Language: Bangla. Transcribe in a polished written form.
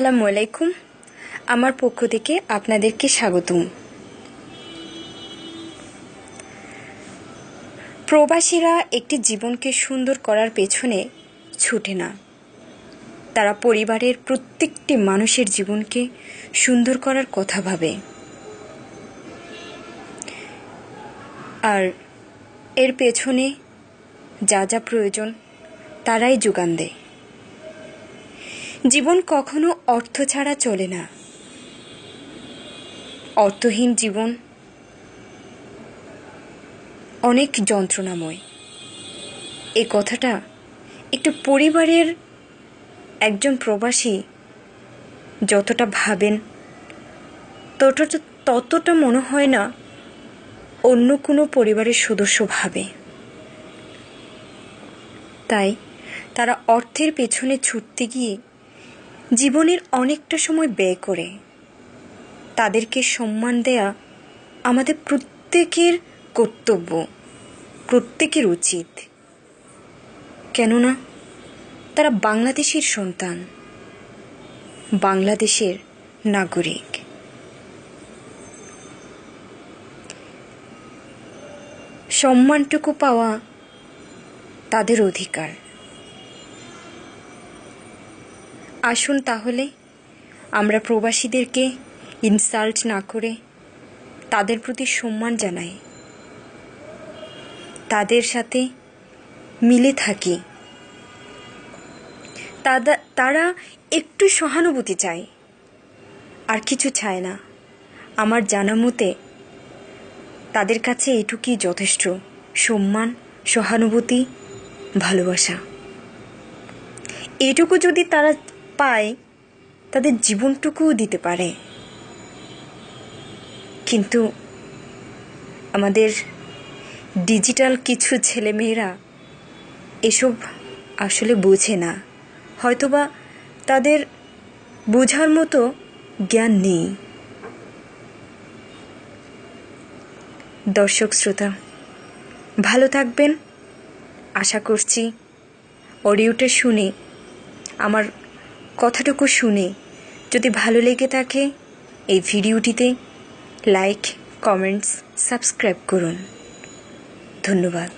আসসালামু আলাইকুম। আমার পক্ষ থেকে আপনাদেরকে স্বাগতম। প্রবাসীরা একটি জীবনকে সুন্দর করার পেছনে ছুটে না, তারা পরিবারের প্রত্যেকটি মানুষের জীবনকে সুন্দর করার কথা ভাবে, আর এর পেছনে যা যা প্রয়োজন তারাই যোগান দেয়। জীবন কখনো অর্থ ছাড়া চলে না। অর্থহীন জীবন অনেক যন্ত্রণাময়। এই কথাটা একটু পরিবারের একজন প্রবাসী যতটা ভাবেন ততটা মনে হয় না অন্য কোনো পরিবারের সদস্য ভাবে। তাই তারা অর্থের পেছনে ছুটতে গিয়ে জীবনের অনেকটা সময় ব্যয় করে। তাদেরকে সম্মান দেয়া আমাদের প্রত্যেকের কর্তব্য, প্রত্যেকের উচিত। কেননা তারা বাংলাদেশের সন্তান, বাংলাদেশের নাগরিক। সম্মানটুকু পাওয়া তাদের অধিকার। আসুন তাহলে আমরা প্রবাসীদেরকে ইনসাল্ট না করে তাদের প্রতি সম্মান জানাই, তাদের সাথে মিলে থাকি। তারা একটু সহানুভূতি চায়, আর কিছু চায় না। আমার জানা মতে তাদের কাছে এটুকুই যথেষ্ট: সম্মান, সহানুভূতি, ভালোবাসা। এটুকু যদি তারা পায়, তাদের জীবনটুকুও দিতে পারে। কিন্তু আমাদের ডিজিটাল কিছু ছেলেমেয়েরা এসব আসলে বোঝে না, হয়তোবা তাদের বোঝার মতো জ্ঞান নেই। দর্শক শ্রোতা, ভালো থাকবেন। আশা করছি অডিওটা শুনে, আমার কথাটুকু শুনে যদি ভালো লেগে থাকে, এই ভিডিওটিতে লাইক, কমেন্টস, সাবস্ক্রাইব করুন। ধন্যবাদ।